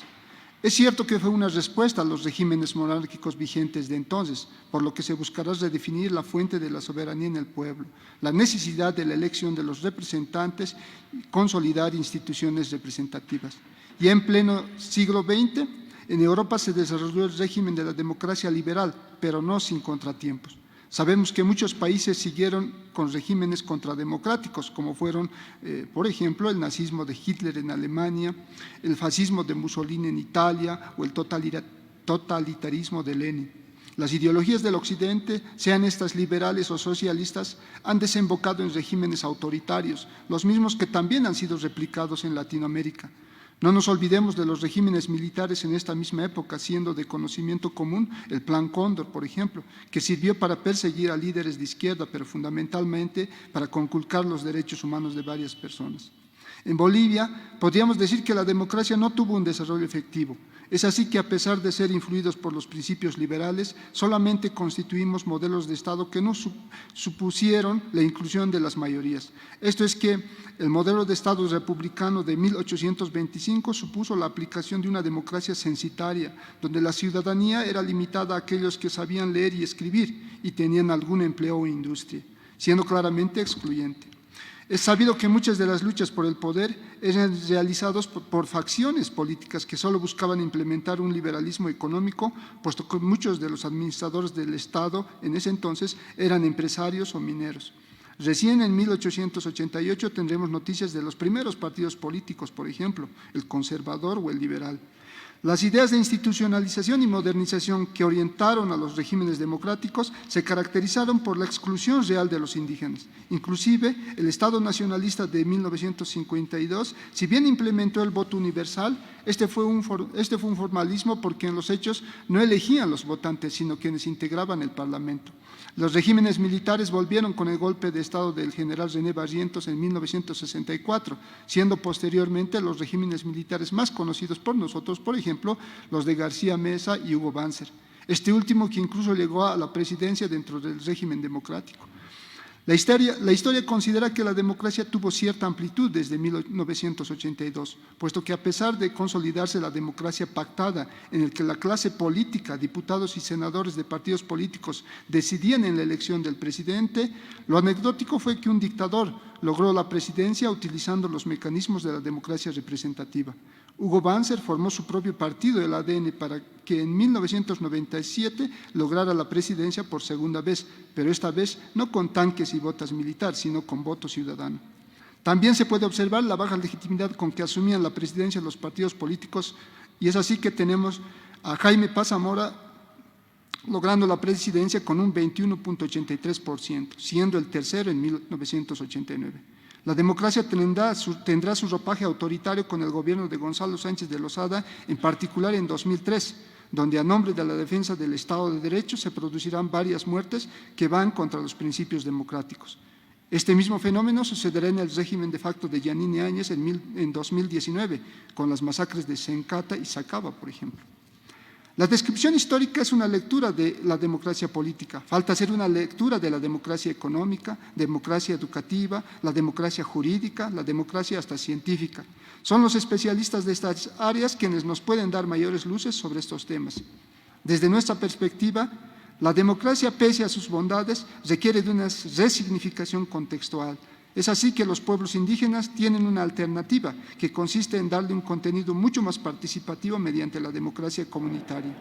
Es cierto que fue una respuesta a los regímenes monárquicos vigentes de entonces, por lo que se buscará redefinir la fuente de la soberanía en el pueblo, la necesidad de la elección de los representantes y consolidar instituciones representativas. Y en pleno siglo XX, en Europa se desarrolló el régimen de la democracia liberal, pero no sin contratiempos. Sabemos que muchos países siguieron con regímenes contrademocráticos, como fueron, por ejemplo, el nazismo de Hitler en Alemania, el fascismo de Mussolini en Italia o el totalitarismo de Lenin. Las ideologías del Occidente, sean estas liberales o socialistas, han desembocado en regímenes autoritarios, los mismos que también han sido replicados en Latinoamérica. No nos olvidemos de los regímenes militares en esta misma época, siendo de conocimiento común el Plan Cóndor, por ejemplo, que sirvió para perseguir a líderes de izquierda, pero fundamentalmente para conculcar los derechos humanos de varias personas. En Bolivia, podríamos decir que la democracia no tuvo un desarrollo efectivo. Es así que, a pesar de ser influidos por los principios liberales, solamente constituimos modelos de Estado que no supusieron la inclusión de las mayorías. Esto es que el modelo de Estado republicano de 1825 supuso la aplicación de una democracia censitaria, donde la ciudadanía era limitada a aquellos que sabían leer y escribir y tenían algún empleo o industria, siendo claramente excluyente. Es sabido que muchas de las luchas por el poder eran realizadas por facciones políticas que solo buscaban implementar un liberalismo económico, puesto que muchos de los administradores del Estado en ese entonces eran empresarios o mineros. Recién en 1888 tendremos noticias de los primeros partidos políticos, por ejemplo, el conservador o el liberal. Las ideas de institucionalización y modernización que orientaron a los regímenes democráticos se caracterizaron por la exclusión real de los indígenas. Inclusive, el Estado nacionalista de 1952, si bien implementó el voto universal, este fue un formalismo porque en los hechos no elegían los votantes, sino quienes integraban el Parlamento. Los regímenes militares volvieron con el golpe de Estado del general René Barrientos en 1964, siendo posteriormente los regímenes militares más conocidos por nosotros, por ejemplo, los de García Meza y Hugo Banzer, este último que incluso llegó a la presidencia dentro del régimen democrático. La historia considera que la democracia tuvo cierta amplitud desde 1982, puesto que a pesar de consolidarse la democracia pactada en el que la clase política, diputados y senadores de partidos políticos decidían en la elección del presidente, lo anecdótico fue que un dictador logró la presidencia utilizando los mecanismos de la democracia representativa. Hugo Banzer formó su propio partido, el ADN, para que en 1997 lograra la presidencia por segunda vez, pero esta vez no con tanques y botas militares, sino con voto ciudadano. También se puede observar la baja legitimidad con que asumían la presidencia los partidos políticos, y es así que tenemos a Jaime Paz Zamora logrando la presidencia con un 21.83%, siendo el tercero en 1989. La democracia tendrá su ropaje autoritario con el gobierno de Gonzalo Sánchez de Lozada, en particular en 2003, donde a nombre de la defensa del Estado de Derecho se producirán varias muertes que van contra los principios democráticos. Este mismo fenómeno sucederá en el régimen de facto de Yanine Áñez en 2019, con las masacres de Sencata y Sacaba, por ejemplo. La descripción histórica es una lectura de la democracia política. Falta hacer una lectura de la democracia económica, democracia educativa, la democracia jurídica, la democracia hasta científica. Son los especialistas de estas áreas quienes nos pueden dar mayores luces sobre estos temas. Desde nuestra perspectiva, la democracia, pese a sus bondades, requiere de una resignificación contextual. Es así que los pueblos indígenas tienen una alternativa que consiste en darle un contenido mucho más participativo mediante la democracia comunitaria.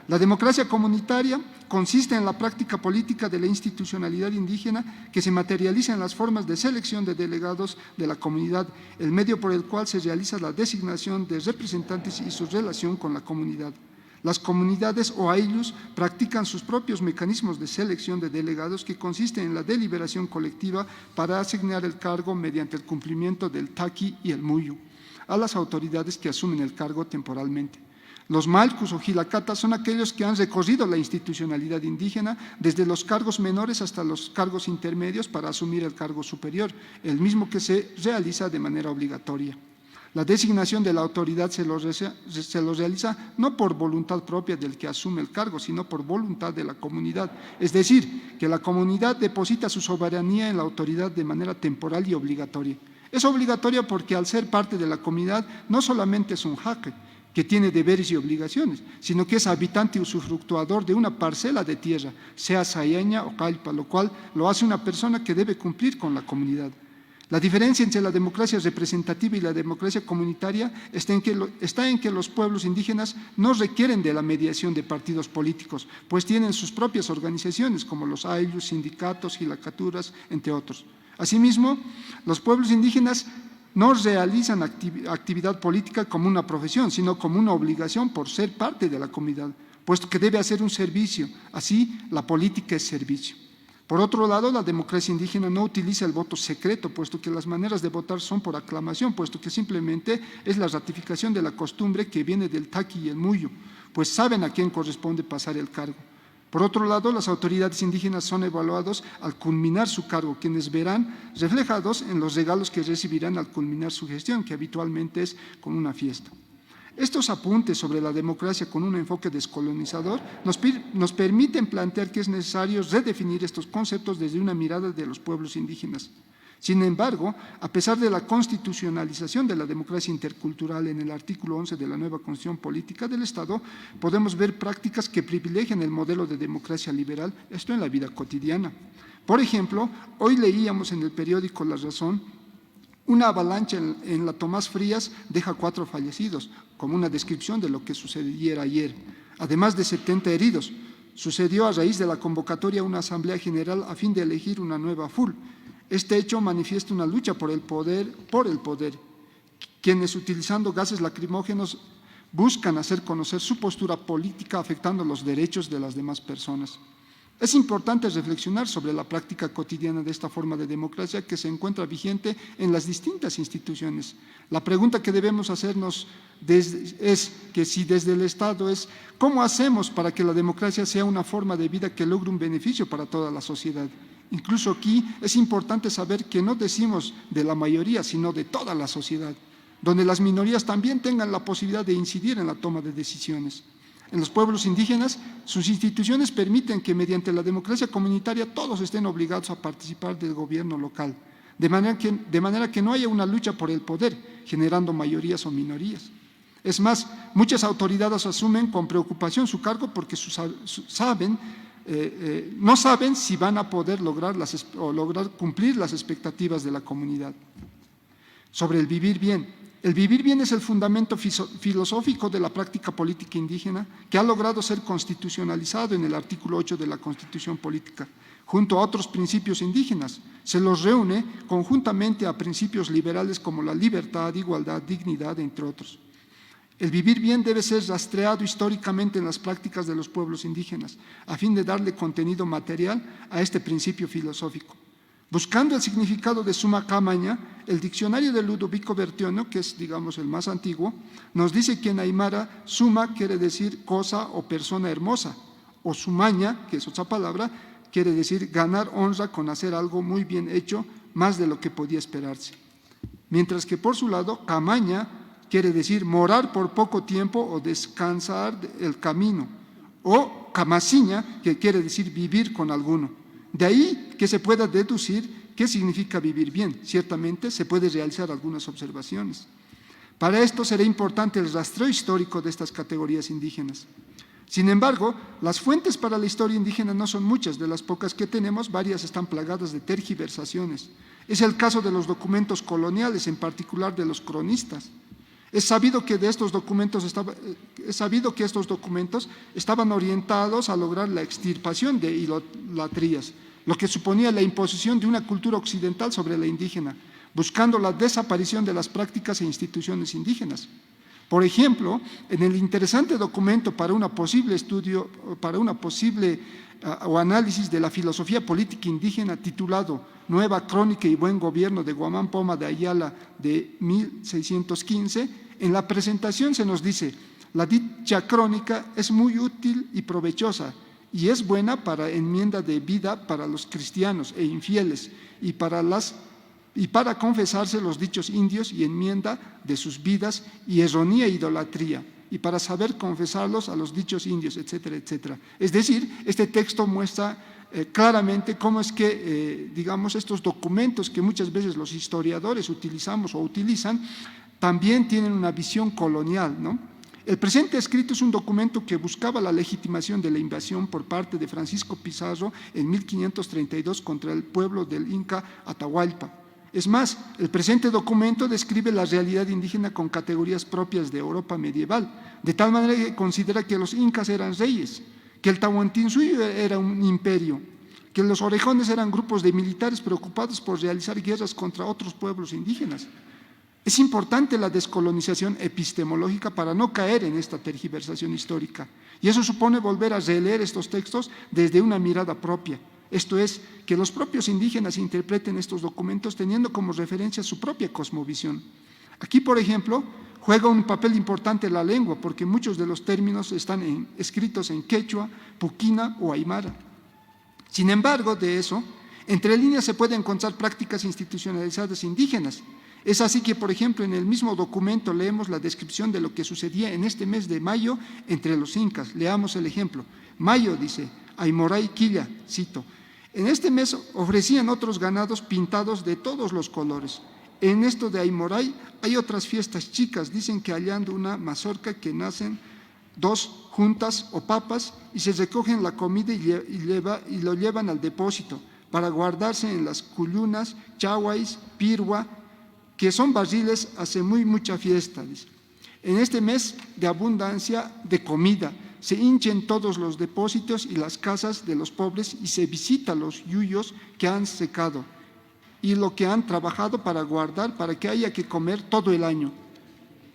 La democracia comunitaria consiste en la práctica política de la institucionalidad indígena que se materializa en las formas de selección de delegados de la comunidad, el medio por el cual se realiza la designación de representantes y su relación con la comunidad. Las comunidades o ayllus practican sus propios mecanismos de selección de delegados que consisten en la deliberación colectiva para asignar el cargo mediante el cumplimiento del taqui y el muyu a las autoridades que asumen el cargo temporalmente. Los malcus o gilacatas son aquellos que han recorrido la institucionalidad indígena desde los cargos menores hasta los cargos intermedios para asumir el cargo superior, el mismo que se realiza de manera obligatoria. La designación de la autoridad se lo realiza no por voluntad propia del que asume el cargo, sino por voluntad de la comunidad. Es decir, que la comunidad deposita su soberanía en la autoridad de manera temporal y obligatoria. Es obligatoria porque al ser parte de la comunidad no solamente es un jaque, que tiene deberes y obligaciones, sino que es habitante y usufructuador de una parcela de tierra, sea sayaña o calpa, lo cual lo hace una persona que debe cumplir con la comunidad. La diferencia entre la democracia representativa y la democracia comunitaria está en que los pueblos indígenas no requieren de la mediación de partidos políticos, pues tienen sus propias organizaciones, como los ayllus, sindicatos, gilacaturas, entre otros. Asimismo, los pueblos indígenas no realizan actividad política como una profesión, sino como una obligación por ser parte de la comunidad, puesto que debe hacer un servicio. Así, la política es servicio. Por otro lado, la democracia indígena no utiliza el voto secreto, puesto que las maneras de votar son por aclamación, puesto que simplemente es la ratificación de la costumbre que viene del taqui y el muyu, pues saben a quién corresponde pasar el cargo. Por otro lado, las autoridades indígenas son evaluados al culminar su cargo, quienes verán reflejados en los regalos que recibirán al culminar su gestión, que habitualmente es con una fiesta. Estos apuntes sobre la democracia con un enfoque descolonizador nos permiten plantear que es necesario redefinir estos conceptos desde una mirada de los pueblos indígenas. Sin embargo, a pesar de la constitucionalización de la democracia intercultural en el artículo 11 de la nueva Constitución Política del Estado, podemos ver prácticas que privilegian el modelo de democracia liberal, esto en la vida cotidiana. Por ejemplo, hoy leíamos en el periódico La Razón: una avalancha en la Tomás Frías deja 4 fallecidos, como una descripción de lo que sucediera ayer, además de 70 heridos. Sucedió a raíz de la convocatoria a una asamblea general a fin de elegir una nueva FUL. Este hecho manifiesta una lucha por el poder, quienes utilizando gases lacrimógenos buscan hacer conocer su postura política afectando los derechos de las demás personas. Es importante reflexionar sobre la práctica cotidiana de esta forma de democracia que se encuentra vigente en las distintas instituciones. La pregunta que debemos hacernos es que si desde el Estado es ¿cómo hacemos para que la democracia sea una forma de vida que logre un beneficio para toda la sociedad? Incluso aquí es importante saber que no decimos de la mayoría, sino de toda la sociedad, donde las minorías también tengan la posibilidad de incidir en la toma de decisiones. En los pueblos indígenas, sus instituciones permiten que mediante la democracia comunitaria todos estén obligados a participar del gobierno local, de manera que no haya una lucha por el poder, generando mayorías o minorías. Es más, muchas autoridades asumen con preocupación su cargo porque no saben si van a poder lograr cumplir las expectativas de la comunidad. Sobre el vivir bien. El vivir bien es el fundamento filosófico de la práctica política indígena que ha logrado ser constitucionalizado en el artículo 8 de la Constitución Política, junto a otros principios indígenas. Se los reúne conjuntamente a principios liberales como la libertad, igualdad, dignidad, entre otros. El vivir bien debe ser rastreado históricamente en las prácticas de los pueblos indígenas, a fin de darle contenido material a este principio filosófico. Buscando el significado de suma camaña, el diccionario de Ludovico Bertiono, que es, digamos, el más antiguo, nos dice que en aymara suma quiere decir cosa o persona hermosa, o sumaña, que es otra palabra, quiere decir ganar honra con hacer algo muy bien hecho, más de lo que podía esperarse. Mientras que por su lado, camaña quiere decir morar por poco tiempo o descansar el camino, o camasiña, que quiere decir vivir con alguno. De ahí que se pueda deducir qué significa vivir bien. Ciertamente se puede realizar algunas observaciones. Para esto será importante el rastreo histórico de estas categorías indígenas. Sin embargo, las fuentes para la historia indígena no son muchas. De las pocas que tenemos, varias están plagadas de tergiversaciones. Es el caso de los documentos coloniales, en particular de los cronistas. Es sabido que estos documentos estaban orientados a lograr la extirpación de idolatrías, lo que suponía la imposición de una cultura occidental sobre la indígena, buscando la desaparición de las prácticas e instituciones indígenas. Por ejemplo, en el interesante documento para una posible estudio, para una posible o análisis de la filosofía política indígena titulado Nueva Crónica y Buen Gobierno de Guamán Poma de Ayala de 1615, en la presentación se nos dice: la dicha crónica es muy útil y provechosa y es buena para enmienda de vida para los cristianos e infieles y para confesarse los dichos indios y enmienda de sus vidas y erronía e idolatría, y para saber confesarlos a los dichos indios, etcétera, etcétera. Es decir, este texto muestra claramente cómo es que, digamos, estos documentos que muchas veces los historiadores utilizamos o utilizan, también tienen una visión colonial, ¿no? El presente escrito es un documento que buscaba la legitimación de la invasión por parte de Francisco Pizarro en 1532 contra el pueblo del Inca Atahualpa. Es más, el presente documento describe la realidad indígena con categorías propias de Europa medieval, de tal manera que considera que los incas eran reyes, que el Tahuantinsuyo era un imperio, que los orejones eran grupos de militares preocupados por realizar guerras contra otros pueblos indígenas. Es importante la descolonización epistemológica para no caer en esta tergiversación histórica, y eso supone volver a releer estos textos desde una mirada propia. Esto es, que los propios indígenas interpreten estos documentos teniendo como referencia su propia cosmovisión. Aquí, por ejemplo, juega un papel importante la lengua, porque muchos de los términos están escritos en quechua, puquina o aymara. Sin embargo, de eso, entre líneas se pueden encontrar prácticas institucionalizadas indígenas. Es así que, por ejemplo, en el mismo documento leemos la descripción de lo que sucedía en este mes de mayo entre los incas. Leamos el ejemplo. Mayo, dice, Aymoray Quilla, cito: en este mes ofrecían otros ganados pintados de todos los colores. En esto de Aymoray hay otras fiestas chicas, dicen que hallando una mazorca que nacen dos juntas o papas y se recogen la comida y lo llevan al depósito para guardarse en las cuyunas, chahuais, pirua, que son barriles, hace mucha fiesta, dice. En este mes de abundancia de comida, se hinchen todos los depósitos y las casas de los pobres y se visita los yuyos que han secado y lo que han trabajado para guardar, para que haya que comer todo el año.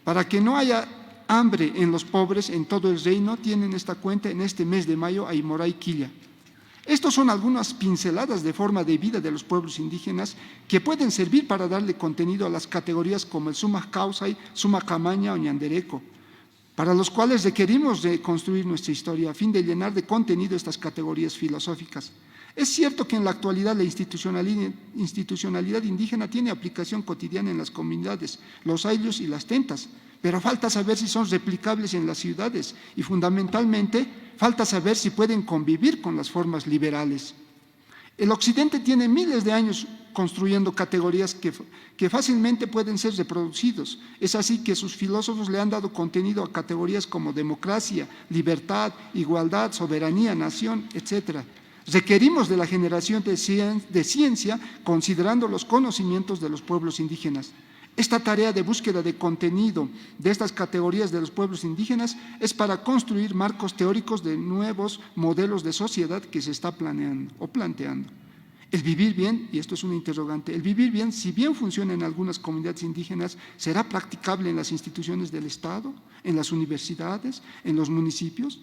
Para que no haya hambre en los pobres en todo el reino, tienen esta cuenta en este mes de mayo Aymoray Quilla. Estos son algunas pinceladas de forma de vida de los pueblos indígenas que pueden servir para darle contenido a las categorías como el Sumac Causay, Sumac Camaña o Ñandereco, para los cuales requerimos reconstruir nuestra historia a fin de llenar de contenido estas categorías filosóficas. Es cierto que en la actualidad la institucionalidad indígena tiene aplicación cotidiana en las comunidades, los ayllus y las tentas, pero falta saber si son replicables en las ciudades y fundamentalmente falta saber si pueden convivir con las formas liberales. El Occidente tiene miles de años construyendo categorías que fácilmente pueden ser reproducidos. Es así que sus filósofos le han dado contenido a categorías como democracia, libertad, igualdad, soberanía, nación, etc. Requerimos de la generación de ciencia considerando los conocimientos de los pueblos indígenas. Esta tarea de búsqueda de contenido de estas categorías de los pueblos indígenas es para construir marcos teóricos de nuevos modelos de sociedad que se está planeando o planteando. El vivir bien, y esto es un interrogante, el vivir bien, si bien funciona en algunas comunidades indígenas, ¿será practicable en las instituciones del Estado, en las universidades, en los municipios?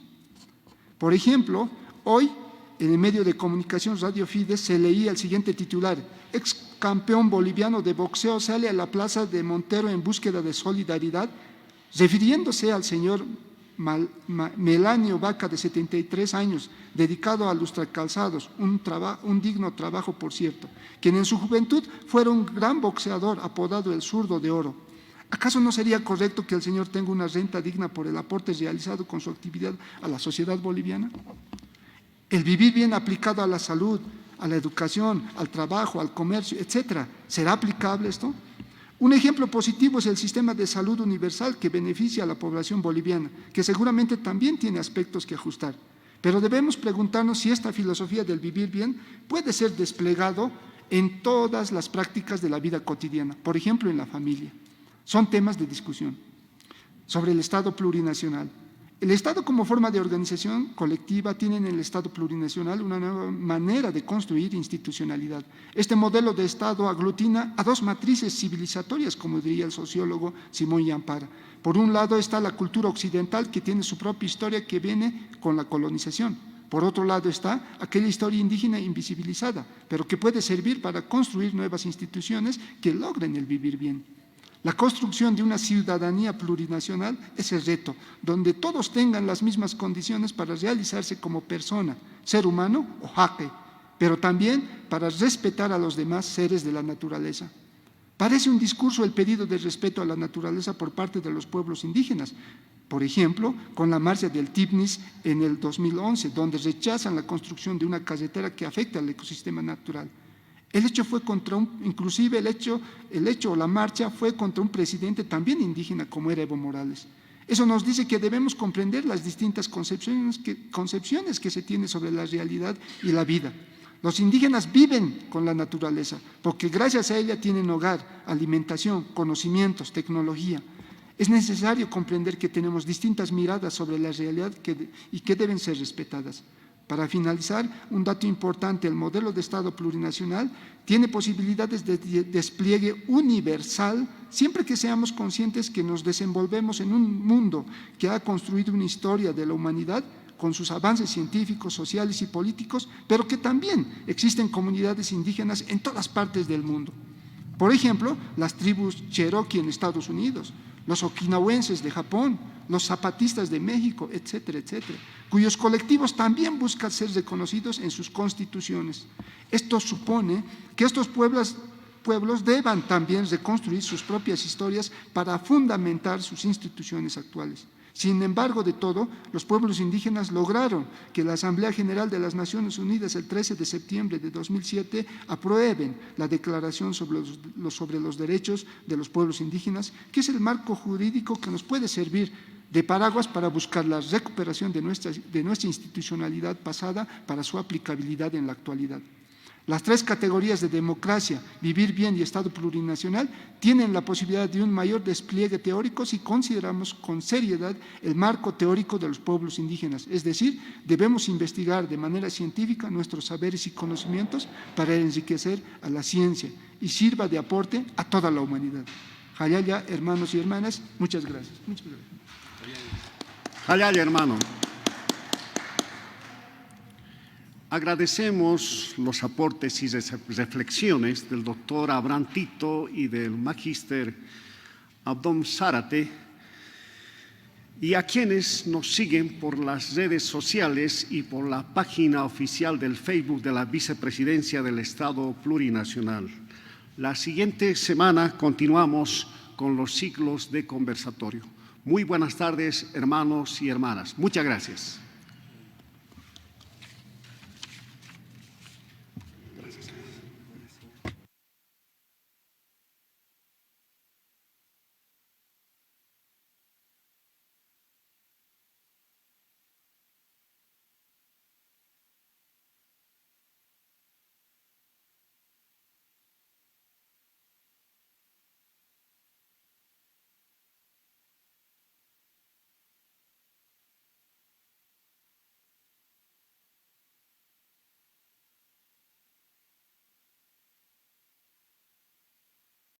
Por ejemplo, hoy en el medio de comunicación Radio Fides se leía el siguiente titular: ex campeón boliviano de boxeo sale a la plaza de Montero en búsqueda de solidaridad, refiriéndose al señor Melanio Vaca, de 73 años, dedicado a lustracalzados, un digno trabajo, por cierto, quien en su juventud fuera un gran boxeador apodado el Zurdo de Oro. ¿Acaso no sería correcto que el señor tenga una renta digna por el aporte realizado con su actividad a la sociedad boliviana? El vivir bien aplicado a la salud, a la educación, al trabajo, al comercio, etcétera, ¿será aplicable esto? Un ejemplo positivo es el sistema de salud universal que beneficia a la población boliviana, que seguramente también tiene aspectos que ajustar. Pero debemos preguntarnos si esta filosofía del vivir bien puede ser desplegado en todas las prácticas de la vida cotidiana, por ejemplo, en la familia. Son temas de discusión. Sobre el Estado plurinacional. El Estado como forma de organización colectiva tiene en el Estado plurinacional una nueva manera de construir institucionalidad. Este modelo de Estado aglutina a dos matrices civilizatorias, como diría el sociólogo Simón Yampara. Por un lado está la cultura occidental, que tiene su propia historia que viene con la colonización. Por otro lado está aquella historia indígena invisibilizada, pero que puede servir para construir nuevas instituciones que logren el vivir bien. La construcción de una ciudadanía plurinacional es el reto, donde todos tengan las mismas condiciones para realizarse como persona, ser humano o jaque, pero también para respetar a los demás seres de la naturaleza. Parece un discurso el pedido de respeto a la naturaleza por parte de los pueblos indígenas, por ejemplo, con la marcha del Tipnis en el 2011, donde rechazan la construcción de una carretera que afecta al ecosistema natural. El hecho fue contra inclusive el hecho o la marcha fue contra un presidente también indígena como era Evo Morales. Eso nos dice que debemos comprender las distintas concepciones que se tienen sobre la realidad y la vida. Los indígenas viven con la naturaleza porque gracias a ella tienen hogar, alimentación, conocimientos, tecnología. Es necesario comprender que tenemos distintas miradas sobre la realidad y que deben ser respetadas. Para finalizar, un dato importante: el modelo de Estado plurinacional tiene posibilidades de despliegue universal siempre que seamos conscientes que nos desenvolvemos en un mundo que ha construido una historia de la humanidad con sus avances científicos, sociales y políticos, pero que también existen comunidades indígenas en todas partes del mundo. Por ejemplo, las tribus Cherokee en Estados Unidos, los okinawenses de Japón, los zapatistas de México, etcétera, etcétera, cuyos colectivos también buscan ser reconocidos en sus constituciones. Esto supone que estos pueblos deban también reconstruir sus propias historias para fundamentar sus instituciones actuales. Sin embargo de todo, los pueblos indígenas lograron que la Asamblea General de las Naciones Unidas el 13 de septiembre de 2007 aprueben la Declaración sobre los Derechos de los Pueblos Indígenas, que es el marco jurídico que nos puede servir de paraguas para buscar la recuperación de nuestra institucionalidad pasada para su aplicabilidad en la actualidad. Las tres categorías de democracia, vivir bien y Estado plurinacional tienen la posibilidad de un mayor despliegue teórico si consideramos con seriedad el marco teórico de los pueblos indígenas. Es decir, debemos investigar de manera científica nuestros saberes y conocimientos para enriquecer a la ciencia y sirva de aporte a toda la humanidad. Jayaya, hermanos y hermanas, muchas gracias. Muchas gracias. Jayaya, hermano. Agradecemos los aportes y reflexiones del doctor Abraham Tito y del magíster Abdón Zárate, y a quienes nos siguen por las redes sociales y por la página oficial del Facebook de la Vicepresidencia del Estado Plurinacional. La siguiente semana continuamos con los ciclos de conversatorio. Muy buenas tardes, hermanos y hermanas. Muchas gracias.